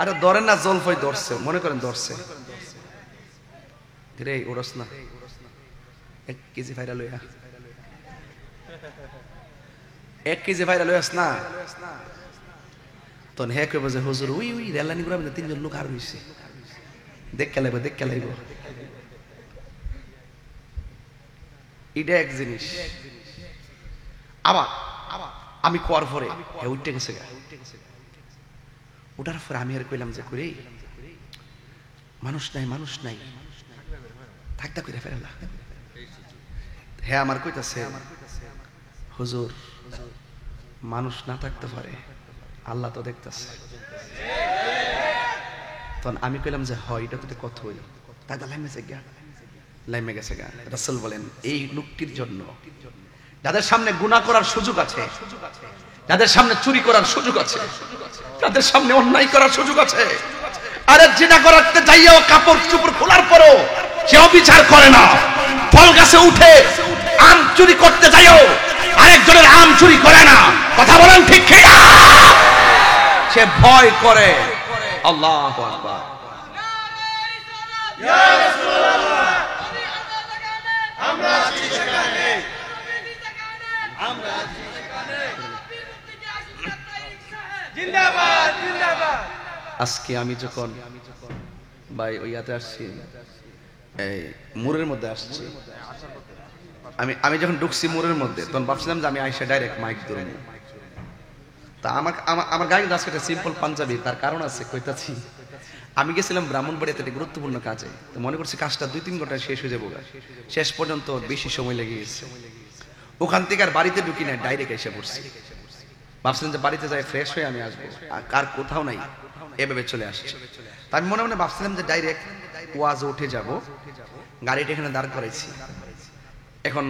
আরে ধরেন না, জলফই ধরছে, মনে করেন ধরছে রে, ওরস না 1 কেজি ভাইরা লইয়া, 1 কেজি ভাইরা লইয়াস না। তখন হে কইব যে হুজুর উই রেলানি গুলো 3 জন লোক আর হইছে, দেখে লাইব। এটা এক জিনিস। আবার আমি কোয়ার পরে উঠে গেছে, ওটার পরে আমি আর কইলাম যে করি মানুষ নাই থাকতা করে ফেরালা। হ্যাঁ আমার কইতাছে হুজুর মানুষ না থাকতে পারে, আল্লাহ তো দেখতেছে। তখন আমি কইলাম যে হয় এটা তো কত হইল, দাদা লাইমে গেছে গা। রাসূল বলেন এই লোকটির জন্য যাদের সামনে গুনাহ করার সুযোগ আছে, যাদের সামনে চুরি করার সুযোগ আছে, যাদের সামনে অন্যায় করার সুযোগ আছে, আরে জিনা করতে যাইও কাপড় চোপড় খোলার পরও সে অবিচার করে না, ফল গাছে উঠে আম চুরি করতে যাইও আরেকজনের আম চুরি করে না। কথা বলেন ঠিক কি না? সে ভয় করে। আল্লাহু আকবার। ইয়া রাসূলুল্লাহ, আমরা আছি সেখানে, আমরা আছি সেখানে, জিন্দাবাদ জিন্দাবাদ। আজকে আমি যখন ভাই ওইয়াতে আসছি, এই মুরের মধ্যে আসছি, আমি যখন ঢুকছি মুরের মধ্যে, তখন ভাবছিলাম যে আমি আইসা ডাইরেক্ট মাইক ধরবো। তা আমার গায়ে আজকে একটা সিম্পল পাঞ্জাবি, তার কারণ আছে, কইতাছি আমি গেছিলাম ব্রাহ্মণবাড়িয়াতে একটা গুরুত্বপূর্ণ কাজে, তো মনে করছি কাজটা 2-3 ঘন্টায় শেষ হয়ে যাবো, শেষ পর্যন্ত বেশি সময় লেগে গেছে। ওখান থেকে আর বাড়িতে ঢুকি না, ডাইরেক্ট এসে পড়ছি। ভাবছিলাম যে বাড়িতে যাই ফ্রেশ হয়ে আমি আসবো, আর কোথাও নাই, এভাবে চলে আসছে। তা আমি মনে মনে ভাবছিলাম যে ডাইরেক্ট ওয়াজে উঠে যাব, গাড়িটা এখানে দাঁড় করাইছি। এখন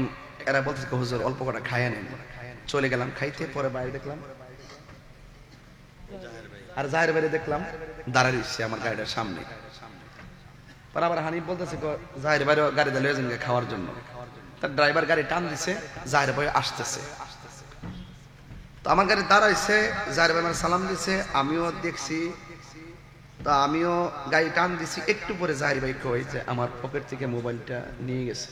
এরা বলতেছে হুজুর অল্প কটা খাইয়া নেন, চলে গেলাম খাইতে। পরে বাইরে দেখলাম আর জাহের বাইরে দেখলাম দাঁড়ায় দিচ্ছে আমার গাড়িটার সামনে। পর আবার হানিফ বলতেছে জাহের বাইরে গাড়ি দাঁড়িয়ে খাওয়ার জন্য। তার ড্রাইভার গাড়ি টান দিছে, জাহের ভাই আসতেছে। তো আমার গাড়ি দাঁড়াইছে, জাহের ভাই আমার সালাম দিছে, আমিও দেখছি। তো আমিও গাড়ি টান দিছি, একটু পরে জাহের ভাই কই যে আমার পকেট থেকে মোবাইলটা নিয়ে গেছে।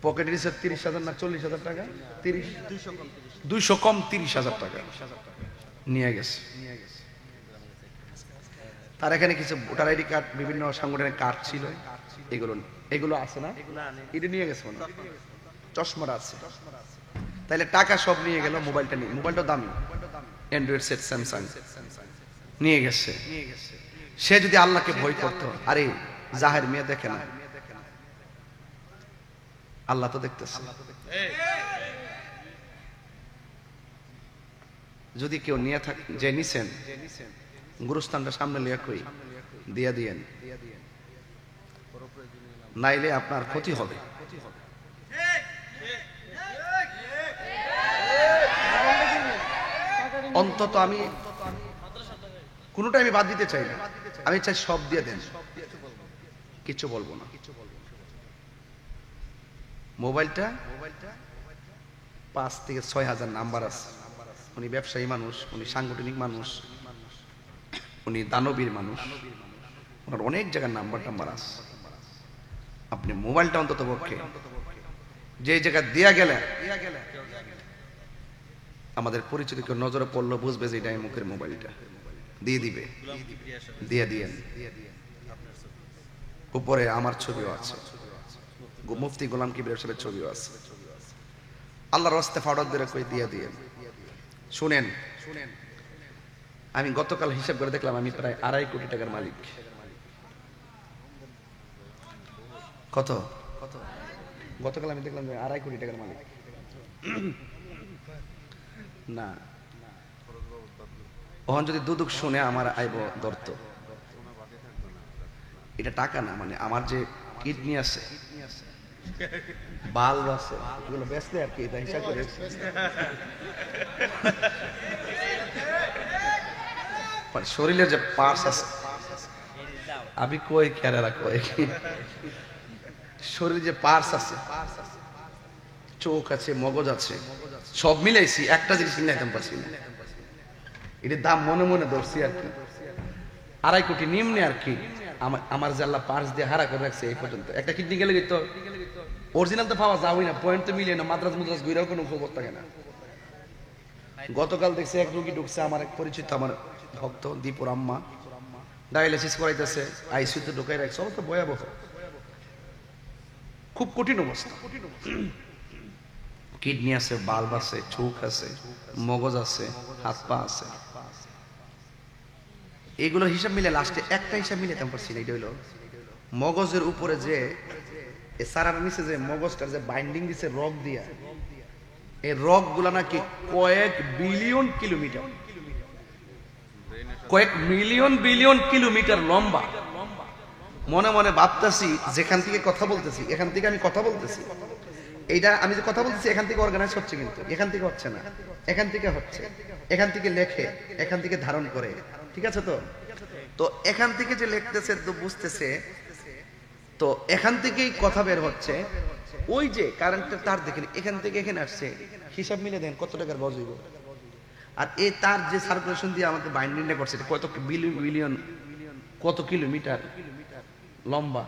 পকেটে দিচ্ছে 30,000 না 40,000 টাকা, 200 কম 30,000 টাকা নিয়ে গেছে। তার এখানে কিছু ভোটার আইডি কার্ড, বিভিন্ন সংগঠনের কার্ড ছিল, এগুলো আছে না, এটা নিয়ে গেছে। চশমাটা আছে, তাইলে টাকা সব নিয়ে গেল, মোবাইলটা নিয়ে, মোবাইলটা দামি অ্যান্ড্রয়েড সেট স্যামসাং নিয়ে গেছে। সে যদি আল্লাহকে ভয় করতো, আরে জাহের মিয়া দেখে না, আল্লাহ তো দেখতেছে। যদি কেউ নিয়ে থাকে, যে নিছেন গুরুস্থানটা সামনে লিয়া কই দিয়া দিয়েন, নাইলে আপনার ক্ষতি হবে। অন্তত আমি কোনটা আমি বাদ দিতে চাই না, আমি চাই সব দিয়ে দেন, কিছু বলবো না। মোবাইলটা 5 থেকে 6,000 নাম্বার আছে। উনি ব্যবসায়ী মানুষ, উনি সাংগঠনিক মানুষ, উনি দানবীর মানুষ, ওনার অনেক জায়গার নাম্বার আছে। আপনি মোবাইলটা অন্তত পক্ষে যে জায়গা দিয়া গেলে আমাদের পরিচিত কেউ নজরে পড়লো, বুঝবে যে এটা মুখের মোবাইলটা দিয়ে দিবে, দিয়ে দিয়েন। উপরে আমার ছবিও আছে, মুফতি গোলাম কিবরিয়া সাহেবের ছবিও আছে। আল্লাহর রাস্তে ফাড়ক দিয়ে কই দিয়ে দিয়েন। শুনেন, আমি গতকাল হিসাব করে দেখলাম আমি প্রায় 2.5 কোটি টাকার মালিক। কত? গতকাল আমি দেখলাম 2.5 কোটি টাকার মালিক। না, ওখান যদি দুদুক শুনে আমার আইব দর্ত। এটা টাকা না, মানে আমার যে কিডনি আছে, বাল্ব আছে, এগুলো বেচলে আর কি, এটা হিসাব করে শরীরের যে পার্টস আছে, আমি কই কেরারা কই, শরীরে যে পার্টস আছে, চোখ আছে, মগজ আছে, সব মিলাইছি, একটা জিনিস মিলাইতাম পারছি না। এটার দাম মনে মনে ধরছি আর কি, 2.5 কোটি নিম্নে আর কি। আমার যে আল্লাহ পার্স দিয়ে হারা করে রাখছে এই পর্যন্ত। একটা কিডনি গেলে তো অরিজিনাল তো পাওয়া যাবেই না, পয়েন্ট তো মিলিয়ে না, মাদ্রাজ মুদ্রাজ ঘুরেও কোনো খবর থাকে না। গতকাল দেখছি এক রোগী ঢুকছে, আমার এক পরিচিত, আমার ভক্ত দীপুর আম্মা, ডায়ালিসিস করাইতেছে, আইসিইউতে ঢুকাই রাখছে, অবস্থা ভয়াবহ, খুব কঠিন অবস্থা। কিডনি আছে, বাল্ব আছে, চোখ আছে, মগজ আছে, হাত পা আছে, এগুলো হিসাব মিলে লাস্টে একটা হিসাব মিলে তেমন পারছি না। এটা হইলো মগজের উপরে যে সারার নিচে যে মগজটার যে বাইন্ডিং দিছে রক দিয়া, এই রক গুলা নাকি কয়েক বিলিয়ন কিলোমিটার, কয়েক মিলিয়ন বিলিয়ন কিলোমিটার লম্বা। মনে মনে ভাবতেছি, যেখান থেকে কথা বলতেছি, এখান থেকে আমি কথা বলতেছি, এইটা আমি যে কথা বলতেছি এখান থেকে অর্গানাইজ হচ্ছে, কিন্তু এখান থেকে হচ্ছে না, এখান থেকে হচ্ছে, এখান থেকে লেখে, এখান থেকে ধারণ করে, ঠিক আছে তো? তো এখান থেকে যে লিখতেছে তো বুঝতেছে, তো এখান থেকেই কথা বের হচ্ছে। ওই যে কারেন্টের তার দেখেন, এখান থেকে এখানে আসছে, হিসাব মিলে দেন কত টাকার বজইব। আর এই তার যে সার্কুলেশন দিয়ে আমাদের বাইন্ডিংটা করছে, কত বিলিয়ন বিলিয়ন, কত কিলোমিটার লম্বা।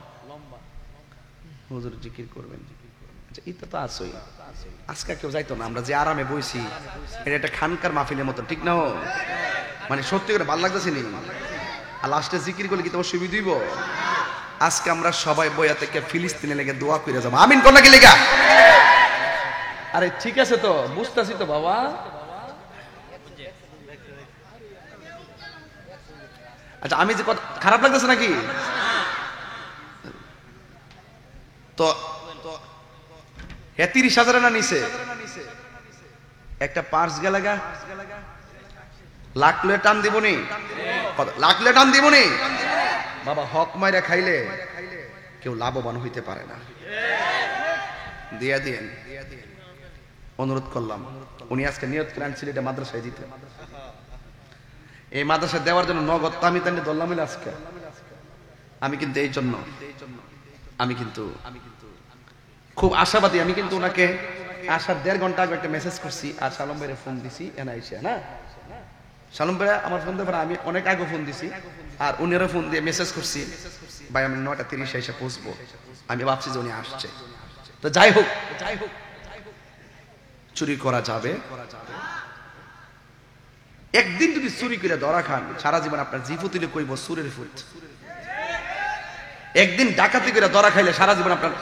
হুজুর জিকির করবেন, এটা তো আসই, আজকে কেউ যাইতো না, আমরা যে আরামে বইছি, এটা একটা খানকার মাহফিলের মতো, ঠিক না? মানে সত্যি করে ভালো লাগতেছে নি, আর লাস্টে জিকির করলে কি তোমার সুবিধা দিব? আজকে আমরা সবাই বইয়া থেকে ফিলিস্তিনে লেগে দোয়া করে যাবো, আমিন কোন নাকি লেগা? আরে ঠিক আছে তো, বুঝতেছি তো বাবা। আচ্ছা, আমি যে কথা খারাপ লাগতেছে নাকি? তো 30,000 না নিছে একটা পার্স গেলাগা, লাখ লয়ে টান দিবনি, লাখ লয়ে টান দিবনি বাবা। হক মাইরা খাইলে কেউ লাভবান হইতে পারে না। দিয়া দিয়েন, অনুরোধ করলাম, উনি আজকে নিয়ত করে আনছিল এটা মাদ্রাসায় দিতে। এই মাদ্রাসায় দেওয়ার জন্য নগদ তো আমি তাই ধরলাম আজকে। আমি কিন্তু এই জন্য আমি কিন্তু খুব আশাবাদী। আমি কিন্তু ওনাকে আসার 1.5 ঘন্টা আগে একটা মেসেজ করছি, আর সালম ভাইয়ের ফোন দিছি এনআইসে না। সালম ভাই আমার ফোন দিয়ে আমি অনেক আগে ফোন দিছি, আর উনারও ফোন দিয়ে মেসেজ করছি, ভাই আমি 9:30 এসে পৌঁছবো। আমি ভাবছি যে উনি আসছে। তো যাই হোক, চুরি করা যাবে। একদিন যদি চুরি করে ধরা খান, সারা জীবন আপনার জিফুতিলে কইব সুরের ফুট। একদিন ডাকাতি করে ধরা খাইলে সারা জীবন আপনার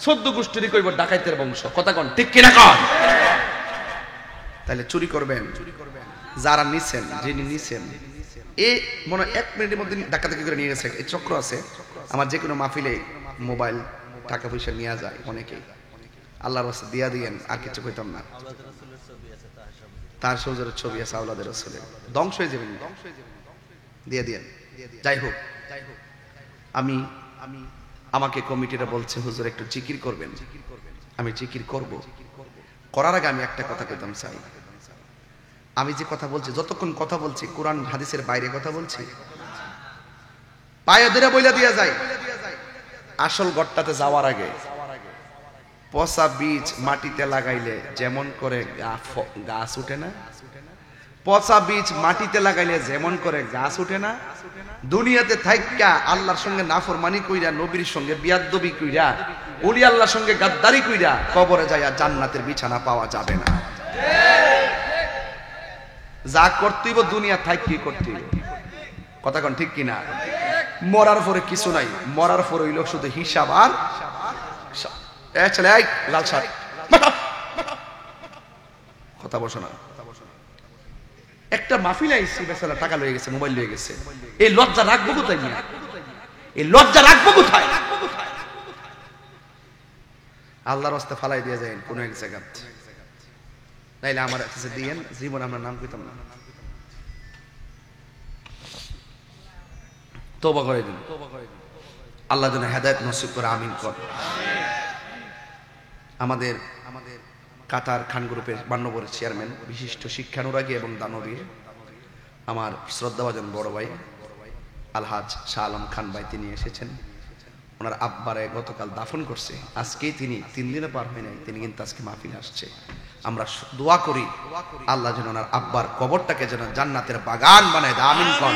14 গোষ্ঠীরই কইব ডাকাইতের বংশ। কথা কন ঠিক কিনা কন? তাহলে চুরি করবেন যারা নিছেন, যিনি নিছেন, এই মনে 1 মিনিটের মধ্যে ডাকাতি করে নিয়ে গেছে। এই চক্র আছে আমার যে কোনো মাহফিলে মোবাইল টাকা পয়সা নিয়ে যায় অনেকেই। আল্লাহর রাস্তা দিয়া দিয়েন, আর কিছু কইতাম না। তার সৌজরের ছবি আছে, আওলাদের রাসূলের, ধ্বংস হয়ে যাবেন, দিয়ে দিয়েন। যাই হোক, আমি আমাকে কমিটিরা বলছে হুজুর একটু জিকির করবেন। আমি জিকির করব। করার আগে আমি একটা কথা কইতাম চাই। আমি যে কথা বলছি, যতক্ষণ কথা বলছি কোরআন হাদিসের বাইরে কথা বলছি, পায়ে ধরে বইলা দিয়া যায়। আসল গড়টাতে যাওয়ার আগে পচা বীজ মাটিতে লাগাইলে যেমন করে গাছ উঠে না, পচা বীজ মাটিতে লাগাইলে যেমন করে গাছ উঠে না, দুনিয়াতে থাইক্কা আল্লাহর সঙ্গে নাফরমানি কইরা, নবীর সঙ্গে বিয়াদবি কইরা, ওলি আল্লাহর সঙ্গে গাদ্দারি কইরা কবরে যাইয়া জান্নাতের বিছানা পাওয়া যাবে না। যা করতেইব দুনিয়া থাইক্কি করতেইব। কথা কোন ঠিক কিনা? মরার পরে কিছু নাই, মরার পরে হইল শুধু হিসাব। আর ছেলে লাল শার্ট কথা বসো না। একটা মাহফিল আইছি, বেচারা টাকা লয়ে গেছে, মোবাইল লয়ে গেছে। এই লজ্জা রাখবো কোথায়? এই লজ্জা রাখবো কোথায়? আল্লাহর রাস্তায় ফালাই দিয়ে যায় কোন এক জায়গা, নাইলে আমার কাছে দিয়েন, জীবন আমরা নাম কইতাম না। তওবা করে দিন, আল্লাহ যেন হেদায়েত নসিব করে, আমিন কর। আমাদের কাতার খান গ্রুপের মান্যবরের চেয়ারম্যান, বিশিষ্ট শিক্ষানুরাগী এবং দানবীর আমার শ্রদ্ধাভাজন বড় ভাই আলহাজ শাহ আলম খান ভাই, তিনি এসেছেন। ওনার আব্বারে গতকাল দাফন করছে, আজকেই তিনি 3 দিনে পার হয় নাই, তিনি কিন্তু আজকে মাহফিলে আসছে। আমরা দোয়া করি আল্লাহ যেন ওনার আব্বার কবরটাকে যেন জান্নাতের বাগান বানায় দেয়, আমিন কর।